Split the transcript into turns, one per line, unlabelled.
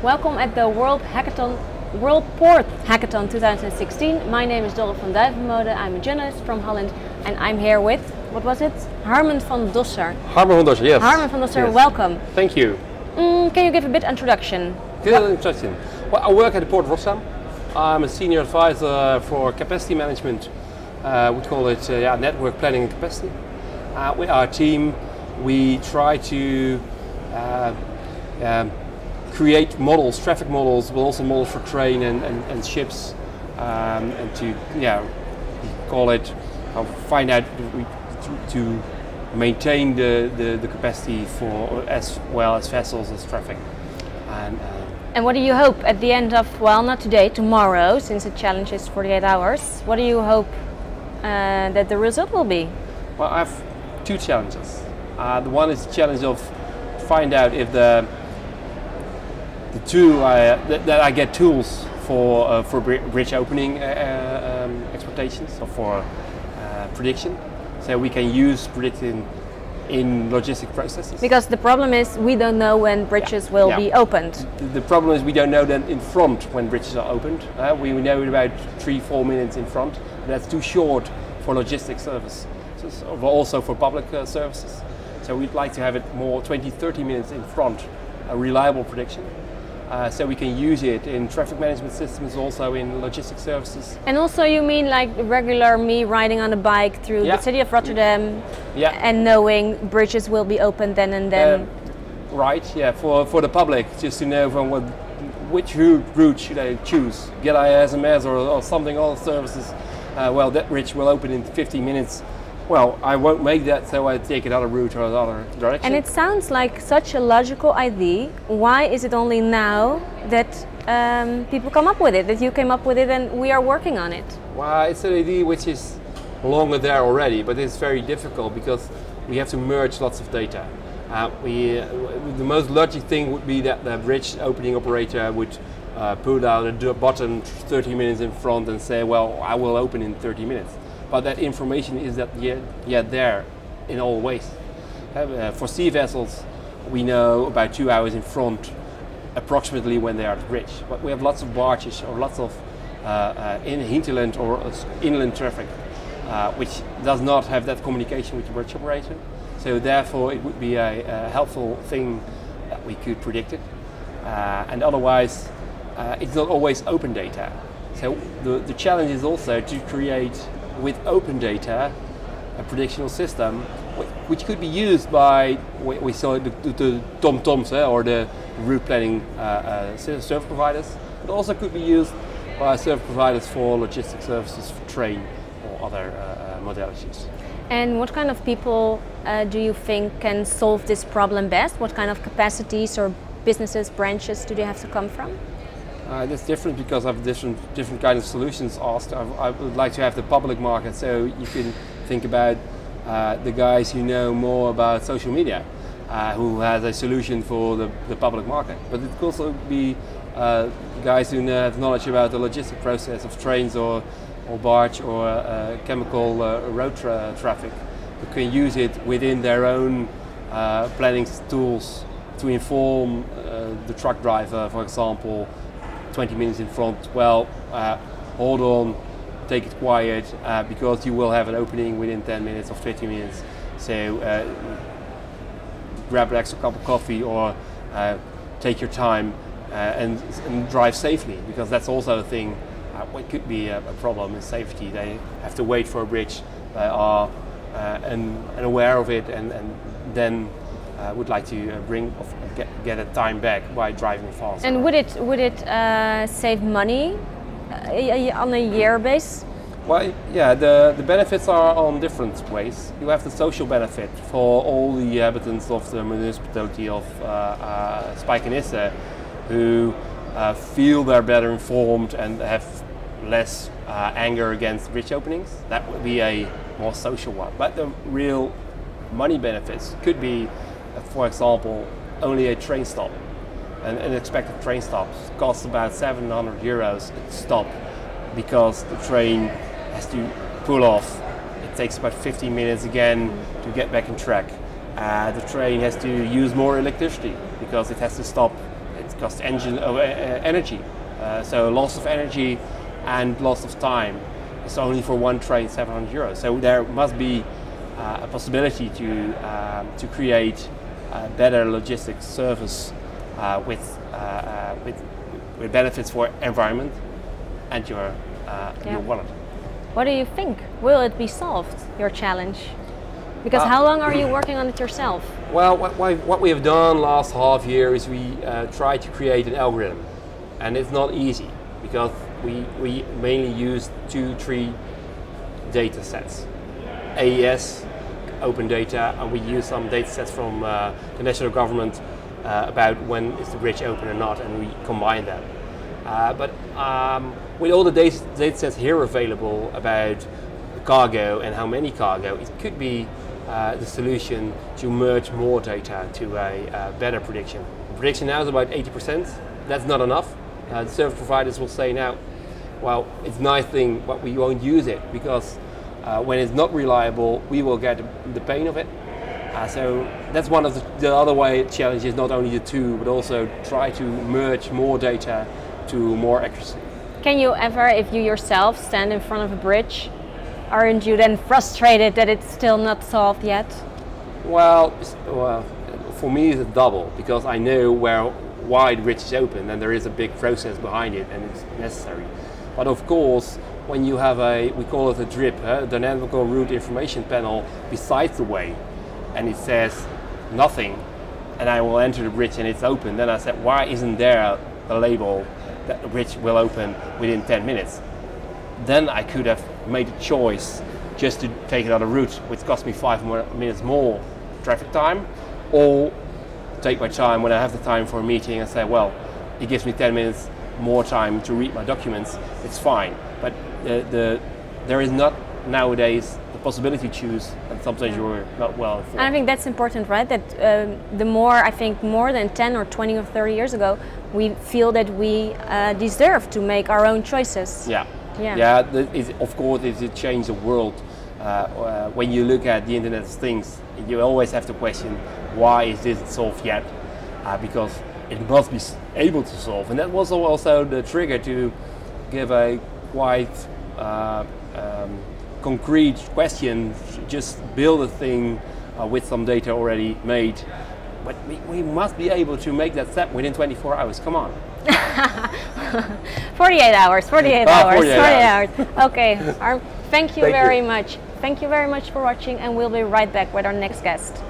Welcome at the World Port Hackathon 2016. My name is Dolle van Duivenmode. I'm a journalist from Holland, and I'm here with, what was it? Harmen van Dorsser.
Harmen van Dorsser, yes.
Harmen van Dorsser,
yes.
Welcome.
Thank you.
Can you give a bit introduction?
Introduction. Well, I work at the Port of Rotterdam. I'm a senior advisor for capacity management. We call it network planning and capacity. With our team, we try to create models, traffic models, but also models for train and ships, and to call it, find out to maintain the capacity for as well as vessels as traffic.
And what do you hope at the end of, well, not today, tomorrow, since the challenge is 48 hours, what do you hope that the result will be?
Well, I have two challenges. The one is the challenge of find out if that I get tools for bridge opening expectations or for prediction, so we can use predicting in logistic processes.
Because the problem is we don't know when bridges will be opened.
The problem is we don't know then in front when bridges are opened. We know it about 3-4 minutes in front. And that's too short for logistic service, but also for public services. So we'd like to have it more 20-30 minutes in front, a reliable prediction. So we can use it in traffic management systems, also in logistic services.
And also you mean like regular me riding on a bike through the city of Rotterdam and knowing bridges will be open then and then?
Right, yeah, for the public, just to know from which route should I choose. Get SMS or something, all services. Well, that bridge will open in 15 minutes. Well, I won't make that, so I take another route or another direction.
And it sounds like such a logical idea. Why is it only now that people come up with it, that you came up with it and we are working on it?
Well, it's an idea which is longer there already, but it's very difficult because we have to merge lots of data. The most logic thing would be that the bridge opening operator would pull out a button 30 minutes in front and say, well, I will open in 30 minutes. But that information is there in all ways. For sea vessels, we know about 2 hours in front approximately when they are at the bridge. But we have lots of barges or lots of hinterland or inland traffic, which does not have that communication with the bridge operator. So therefore it would be a helpful thing that we could predict it. And otherwise, it's not always open data. So the challenge is also to create with open data a predictional system which could be used by, we saw the TomToms or the route planning service providers, but also could be used by service providers for logistic services for train or other modalities.
And what kind of people do you think can solve this problem best? What kind of capacities or businesses, branches do they have to come from?
That's different because of different kinds of solutions asked. I would like to have the public market, so you can think about the guys who know more about social media, who has a solution for the public market. But it could also be guys who have knowledge about the logistic process of trains or barge or chemical road traffic, who can use it within their own planning tools to inform the truck driver, for example, 20 minutes in front, well, hold on, take it quiet, because you will have an opening within 10 minutes or 15 minutes. So grab an extra cup of coffee or take your time and drive safely, because that's also a thing. What could be a problem is safety. They have to wait for a bridge, they are unaware of it, and then would like to get a time back by driving fast.
And would it save money on a year base?
Well, yeah, the benefits are on different ways. You have the social benefit for all the inhabitants of the municipality of Spijkenisse, who feel they're better informed and have less anger against bridge openings. That would be a more social one. But the real money benefits could be, for example, only a train stop. An expected train stop costs about 700 euros a stop, because the train has to pull off. It takes about 15 minutes again to get back on track. The train has to use more electricity because it has to stop costs energy. So loss of energy and loss of time. It's only for one train 700 euros. So there must be a possibility to create a better logistics service with benefits for environment and your wallet.
What do you think? Will it be solved, your challenge? Because how long are you working on it yourself?
Well, what we have done last half year is we try to create an algorithm, and it's not easy because we mainly use 2-3 data sets. AES, open data, and we use some data sets from the national government about when is the bridge open or not, and we combine that. But with all the data sets here available about cargo and how many cargo, it could be the solution to merge more data to a better prediction. The prediction now is about 80%. That's not enough. The service providers will say now, well, it's a nice thing, but we won't use it because when it's not reliable, we will get the pain of it. So that's one of the other way challenges, not only the two, but also try to merge more data to more accuracy.
Can you ever, if you yourself stand in front of a bridge, aren't you then frustrated that it's still not solved yet?
Well, for me it's a double, because I know why the bridge is open and there is a big process behind it and it's necessary. But of course, when you have we call it a DRIP, Dynamical Route Information Panel, besides the way, and it says nothing, and I will enter the bridge and it's open, then I said, why isn't there a label that the bridge will open within 10 minutes? Then I could have made a choice just to take another route, which cost me 5 minutes more traffic time, or take my time when I have the time for a meeting and say, well, it gives me 10 minutes more time to read my documents, it's fine. But there is not nowadays the possibility to choose, and sometimes you're not well informed.
And I think that's important, right? That the more, I think more than 10 or 20 or 30 years ago, we feel that we deserve to make our own choices.
Of course it changed the world. When you look at the Internet of Things, you always have to question, why is this solved yet? Because it must be able to solve. And that was also the trigger to give a quite concrete question, just build a thing with some data already made. But we must be able to make that step within 24 hours, come on.
48 hours. Okay, thank you very
you.
much. Thank you very much for watching, and we'll be right back with our next guest.